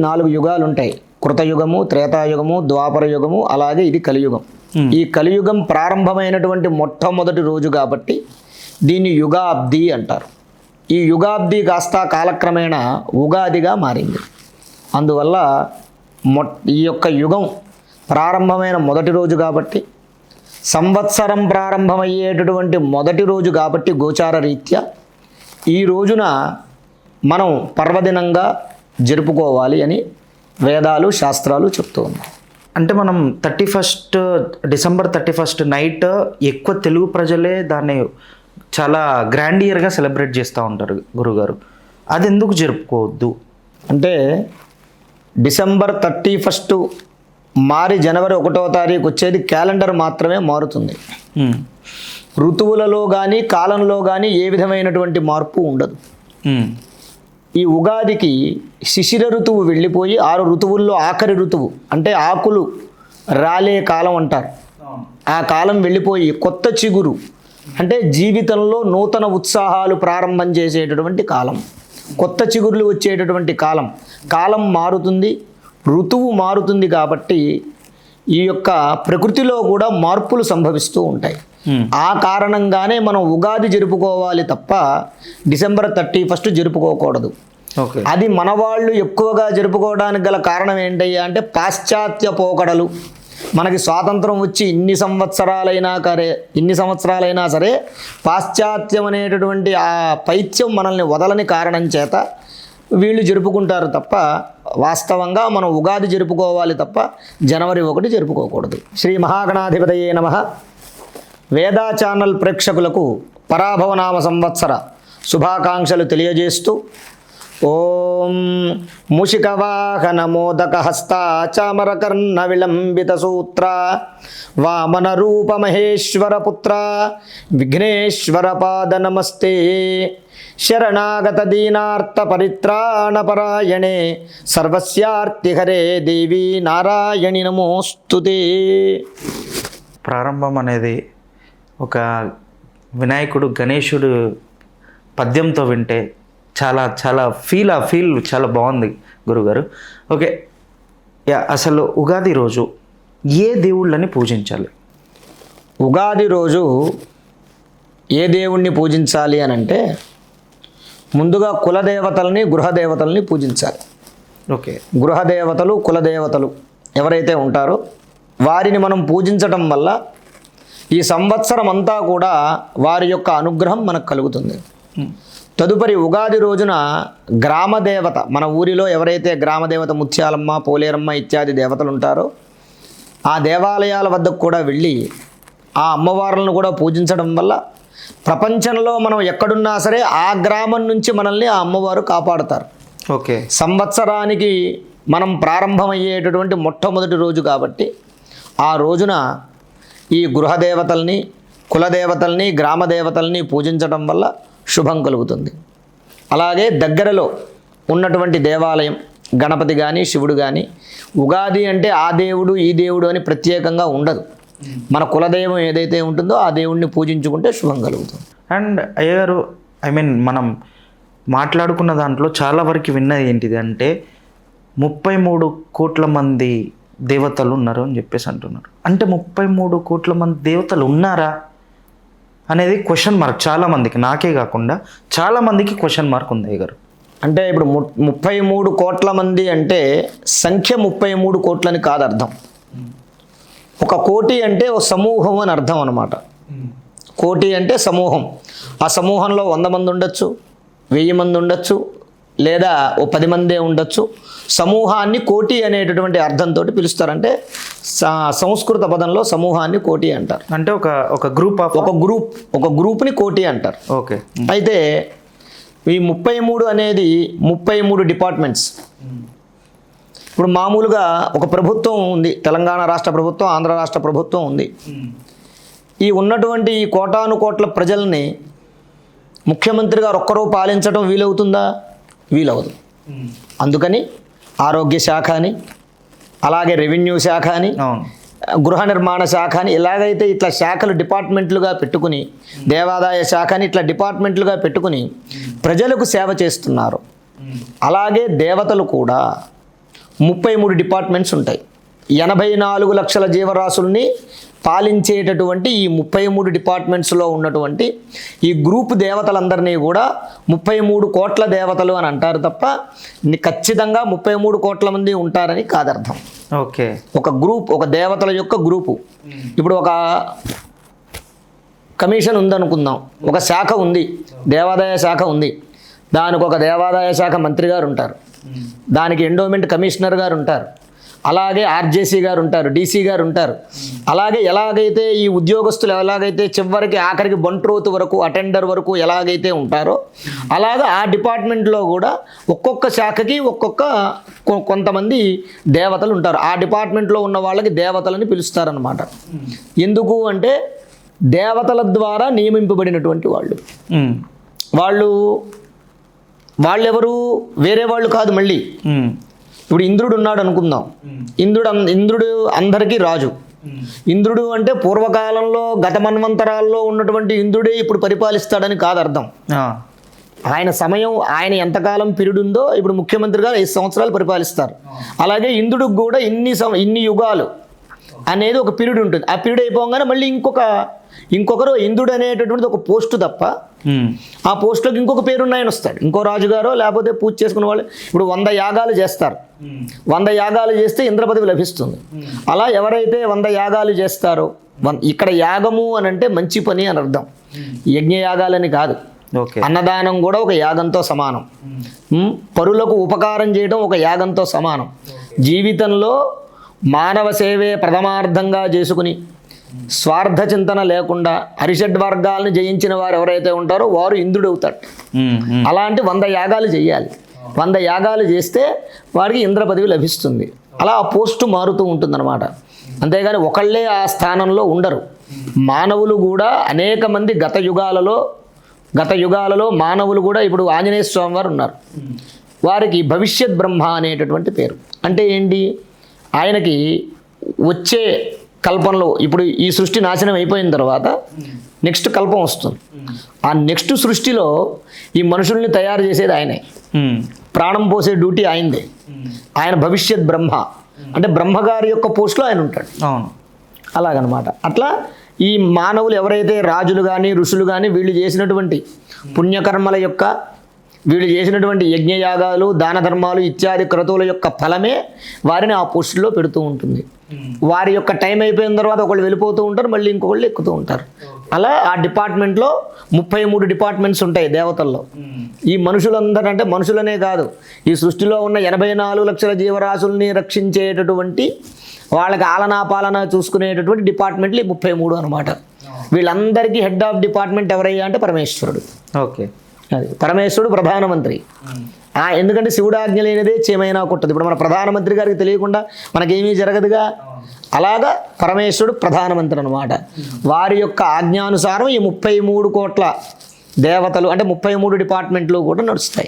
4 యుగాలు ఉంటాయి. కృతయుగము, త్రేతాయుగము, ద్వాపర యుగము, అలాగే ఇది కలియుగం. ఈ కలియుగం ప్రారంభమైనటువంటి మొట్టమొదటి రోజు కాబట్టి దీన్ని యుగాబ్ది అంటారు. ఈ యుగాబ్ది కాస్త కాలక్రమేణా ఉగాదిగా మారింది. అందువల్ల ఈ యొక్క యుగం ప్రారంభమైన మొదటి రోజు కాబట్టి, సంవత్సరం ప్రారంభమయ్యేటటువంటి మొదటి రోజు కాబట్టి గోచార రీత్యా ఈ రోజున మనం పర్వదినంగా జరుపుకోవాలి అని వేదాలు శాస్త్రాలు చెప్తూ ఉన్నాయి. అంటే మనం డిసెంబర్ 31 నైట్ ఎక్కువ తెలుగు ప్రజలే దాన్ని చాలా గ్రాండియర్గా సెలబ్రేట్ చేస్తూ ఉంటారు గురుగారు. అది ఎందుకు జరుపుకోవద్దు? అంటే డిసెంబర్ 31 మారి జనవరి 1వ తారీఖు వచ్చేది క్యాలెండర్ మాత్రమే మారుతుంది. ఋతువులలో కానీ కాలంలో కానీ ఏ విధమైనటువంటి మార్పు ఉండదు. ఈ ఉగాదికి శిశిర ఋతువు వెళ్ళిపోయి 6 ఋతువుల్లో ఆఖరి ఋతువు అంటే ఆకులు రాలే కాలం అంటారు. ఆ కాలం వెళ్ళిపోయి కొత్త చిగురు అంటే జీవితంలో నూతన ఉత్సాహాలు ప్రారంభం చేసేటటువంటి కాలం, కొత్త చిగురులు వచ్చేటటువంటి కాలం. కాలం మారుతుంది, ఋతువు మారుతుంది కాబట్టి ఈ యొక్క ప్రకృతిలో కూడా మార్పులు సంభవిస్తూ ఉంటాయి. ఆ కారణంగానే మనం ఉగాది జరుపుకోవాలి తప్ప డిసెంబర్ 31 జరుపుకోకూడదు. అది మన వాళ్ళు ఎక్కువగా జరుపుకోవడానికి గల కారణం ఏంటయ్యా అంటే పాశ్చాత్య పోకడలు. మనకి స్వాతంత్రం వచ్చి ఇన్ని సంవత్సరాలైనా సరే పాశ్చాత్యం అనేటటువంటి ఆ పైత్యం మనల్ని వదలని కారణం చేత వీళ్ళు జరుపుకుంటారు తప్ప వాస్తవంగా మనం ఉగాది జరుపుకోవాలి తప్ప జనవరి 1 జరుపుకోకూడదు. శ్రీ మహాగణాధిపతయే నమః. వేదా ఛానల్ ప్రేక్షకులకు పరాభవనామ సంవత్సర శుభాకాంక్షలు తెలియజేస్తూ ఓం మూషికవాహన మోదక హస్త చామరకర్ణ విలంబిత సూత్ర వామన రూప మహేశ్వర పుత్ర విఘ్నేశ్వర పాద నమస్తే శరణాగత దీనార్త పరిత్రాణ పరాయణే సర్వస్యార్తిహరే దేవి నారాయణి నమోస్తుతే. ప్రారంభం అనేది ఒక వినాయకుడు గణేశుడు పద్యంతో వింటే చాలా చాలా ఫీల్ చాలా బాగుంది గురుగారు. ఓకే, అసలు ఉగాది రోజు ఏ దేవుళ్ళని పూజించాలి? ఉగాది రోజు ఏ దేవుణ్ణి పూజించాలి అని అంటే ముందుగా కులదేవతల్ని గృహదేవతల్ని పూజించాలి. ఓకే, గృహదేవతలు కులదేవతలు ఎవరైతే ఉంటారో వారిని మనం పూజించటం వల్ల ఈ సంవత్సరం అంతా కూడా వారి యొక్క అనుగ్రహం మనకు కలుగుతుంది. తదుపరి ఉగాది రోజున గ్రామదేవత, మన ఊరిలో ఎవరైతే గ్రామదేవత ముత్యాలమ్మ, పోలేరమ్మ ఇత్యాది దేవతలు ఉంటారో ఆ దేవాలయాల వద్దకు కూడా వెళ్ళి ఆ అమ్మవార్లను కూడా పూజించడం వల్ల ప్రపంచంలో మనం ఎక్కడున్నా సరే ఆ గ్రామం నుంచి మనల్ని ఆ అమ్మవారు కాపాడుతారు. ఓకే, సంవత్సరానికి మనం ప్రారంభమయ్యేటటువంటి మొట్టమొదటి రోజు కాబట్టి ఆ రోజున ఈ గృహదేవతల్ని, కులదేవతల్ని, గ్రామదేవతల్ని పూజించడం వల్ల శుభం కలుగుతుంది. అలాగే దగ్గరలో ఉన్నటువంటి దేవాలయం గణపతి కానీ శివుడు కానీ ఉగాది అంటే ఆ దేవుడు ఈ దేవుడు అని ప్రత్యేకంగా ఉండదు. మన కులదైవం ఏదైతే ఉంటుందో ఆ దేవుడిని పూజించుకుంటే శుభం కలుగుతుంది. అండ్ అయ్యగారు మనం మాట్లాడుకున్న దాంట్లో చాలా వరకు విన్నది ఏంటిది అంటే 33 కోట్ల మంది దేవతలు ఉన్నారు అని చెప్పేసి అంటున్నారు. అంటే 33 కోట్ల మంది దేవతలు ఉన్నారా అనేది క్వశ్చన్ మార్క్ చాలామందికి, నాకే కాకుండా చాలామందికి క్వశ్చన్ మార్క్ ఉంది అయ్యగారు. అంటే ఇప్పుడు 33 కోట్ల మంది అంటే సంఖ్య 33 కోట్లని కాదు అర్థం. ఒక కోటి అంటే ఒక సమూహం అని అర్థం అన్నమాట. కోటి అంటే సమూహం. ఆ సమూహంలో 100 మంది ఉండొచ్చు, 1000 మంది ఉండొచ్చు, లేదా ఓ 10 మందే ఉండొచ్చు. సమూహాన్ని కోటి అనేటటువంటి అర్థంతో పిలుస్తారంటే సంస్కృత పదంలో సమూహాన్ని కోటి అంటారు. అంటే ఒక గ్రూప్ని కోటి అంటారు. ఓకే, అయితే ఈ 33 అనేది 33 డిపార్ట్మెంట్స్. ఇప్పుడు మామూలుగా ఒక ప్రభుత్వం ఉంది, తెలంగాణ రాష్ట్ర ప్రభుత్వం, ఆంధ్ర రాష్ట్ర ప్రభుత్వం ఉంది. ఈ ఉన్నటువంటి ఈ కోటాను కోట్ల ప్రజల్ని ముఖ్యమంత్రి గారు ఒక్కరూ పాలించడం వీలవుతుందా? వీలవదు. అందుకని ఆరోగ్య శాఖ అని, అలాగే రెవెన్యూ శాఖ అని, గృహ నిర్మాణ శాఖ అని ఎలాగైతే ఇట్లా శాఖలు డిపార్ట్మెంట్లుగా పెట్టుకుని, దేవాదాయ శాఖ అని ఇట్లా డిపార్ట్మెంట్లుగా పెట్టుకుని ప్రజలకు సేవ చేస్తున్నారు, అలాగే దేవతలు కూడా 33 డిపార్ట్మెంట్స్ ఉంటాయి. 84 లక్షల జీవరాశుల్ని పాలించేటటువంటి ఈ 33 డిపార్ట్మెంట్స్లో ఉన్నటువంటి ఈ గ్రూప్ దేవతలందరినీ కూడా 33 కోట్ల దేవతలు అని అంటారు తప్ప ఖచ్చితంగా 33 కోట్ల మంది ఉంటారని కాదర్థం. ఓకే. ఒక గ్రూప్, ఒక దేవతల యొక్క గ్రూపు. ఇప్పుడు ఒక కమిషన్ ఉందనుకుందాం, ఒక శాఖ ఉంది, దేవాదాయ శాఖ ఉంది. దానికి ఒక దేవాదాయ శాఖ మంత్రి గారు ఉంటారు, దానికి ఎండోమెంట్ కమిషనర్ గారు ఉంటారు, అలాగే ఆర్జేసీ గారు ఉంటారు, డీసీ గారు ఉంటారు. అలాగే ఎలాగైతే ఈ ఉద్యోగస్తులు ఎలాగైతే చివరికి ఆఖరికి బంట్రోతు వరకు అటెండర్ వరకు ఎలాగైతే ఉంటారో అలాగే ఆ డిపార్ట్మెంట్లో కూడా ఒక్కొక్క శాఖకి కొంతమంది దేవతలు ఉంటారు. ఆ డిపార్ట్మెంట్లో ఉన్న వాళ్ళకి దేవతలని పిలుస్తారనమాట. ఎందుకు అంటే దేవతల ద్వారా నియమింపబడినటువంటి వాళ్ళెవరు వేరే వాళ్ళు కాదు. మళ్ళీ ఇప్పుడు ఇంద్రుడు ఉన్నాడు అనుకుందాం. ఇంద్రుడు అందరికీ రాజు. ఇంద్రుడు అంటే పూర్వకాలంలో గత మన్వంతరాల్లో ఉన్నటువంటి ఇంద్రుడే ఇప్పుడు పరిపాలిస్తాడని కాదు అర్థం. ఆయన సమయం, ఆయన ఎంతకాలం పీరియడ్ ఉందో ఇప్పుడు ముఖ్యమంత్రిగా 5 సంవత్సరాలు పరిపాలిస్తారు. అలాగే ఇంద్రుడికి కూడా ఇన్ని యుగాలు అనేది ఒక పీరియడ్ ఉంటుంది. ఆ పీరియడ్ అయిపోగానే మళ్ళీ ఇంకొకరు ఇంద్రుడు అనేటటువంటిది ఒక పోస్టు తప్ప ఆ పోస్టులోకి ఇంకొక పేరున్నాయని వస్తాడు. ఇంకో రాజుగారో లేకపోతే పూజ చేసుకునే వాళ్ళు ఇప్పుడు 100 యాగాలు చేస్తారు. 100 యాగాలు చేస్తే ఇంద్ర పదవి లభిస్తుంది. అలా ఎవరైతే 100 యాగాలు చేస్తారో, ఇక్కడ యాగము అని అంటే మంచి పని అని అర్థం, యజ్ఞయాగాలని కాదు. అన్నదానం కూడా ఒక యాగంతో సమానం. పరులకు ఉపకారం చేయడం ఒక యాగంతో సమానం. జీవితంలో మానవ సేవే ప్రథమార్థంగా చేసుకుని స్వార్థ చింతన లేకుండా అరిషడ్ వర్గాలను జయించిన వారు ఎవరైతే ఉంటారో వారు ఇంద్రుడు అవుతాడు. అలాంటి 100 యాగాలు చేయాలి. 100 యాగాలు చేస్తే వారికి ఇంద్ర పదవి లభిస్తుంది. అలా ఆ పోస్టు మారుతూ ఉంటుందన్నమాట. అంతేగాని ఒకళ్ళే ఆ స్థానంలో ఉండరు. మానవులు కూడా అనేక మంది గత యుగాలలో మానవులు కూడా ఇప్పుడు ఆంజనేయ స్వామి వారు ఉన్నారు. వారికి భవిష్యత్ బ్రహ్మ అనేటటువంటి పేరు. అంటే ఏంటి? ఆయనకి వచ్చే కల్పంలో ఇప్పుడు ఈ సృష్టి నాశనం అయిపోయిన తర్వాత నెక్స్ట్ కల్పం వస్తుంది. ఆ నెక్స్ట్ సృష్టిలో ఈ మనుషుల్ని తయారు చేసేది ఆయనే. ప్రాణం పోసే డ్యూటీ ఆయనదే. ఆయన భవిష్యత్ బ్రహ్మ అంటే బ్రహ్మగారి యొక్క పోస్టులో ఆయన ఉంటాడు. అలాగనమాట. అట్లా ఈ మానవులు ఎవరైతే రాజులు కానీ ఋషులు కానీ వీళ్ళు చేసినటువంటి పుణ్యకర్మల యొక్క, వీళ్ళు చేసినటువంటి యజ్ఞయాగాలు, దాన ధర్మాలు ఇత్యాది క్రతువుల యొక్క ఫలమే వారిని ఆ పోస్టులో పెడుతూ ఉంటుంది. వారి యొక్క టైం అయిపోయిన తర్వాత ఒకళ్ళు వెళ్ళిపోతూ ఉంటారు, మళ్ళీ ఇంకొకళ్ళు ఎక్కుతూ ఉంటారు. అలా ఆ డిపార్ట్మెంట్లో 33 డిపార్ట్మెంట్స్ ఉంటాయి దేవతల్లో. ఈ మనుషులందరూ అంటే మనుషులనే కాదు, ఈ సృష్టిలో ఉన్న 84 లక్షల జీవరాశుల్ని రక్షించేటటువంటి వాళ్ళకి ఆలనా పాలన చూసుకునేటటువంటి డిపార్ట్మెంట్లు ఈ 33 అనమాట. వీళ్ళందరికీ హెడ్ ఆఫ్ డిపార్ట్మెంట్ ఎవరయ్యా అంటే పరమేశ్వరుడు. ఓకే. అది పరమేశ్వరుడు ప్రధానమంత్రి. ఎందుకంటే శివుడు ఆజ్ఞ లేనిదే చేమైనా కొట్టదు. ఇప్పుడు మన ప్రధానమంత్రి గారికి తెలియకుండా మనకేమీ జరగదుగా. అలాగా పరమేశ్వరుడు ప్రధానమంత్రి అనమాట. వారి యొక్క ఆజ్ఞానుసారం ఈ 33 కోట్ల దేవతలు అంటే 33 డిపార్ట్మెంట్లు కూడా నడుస్తాయి.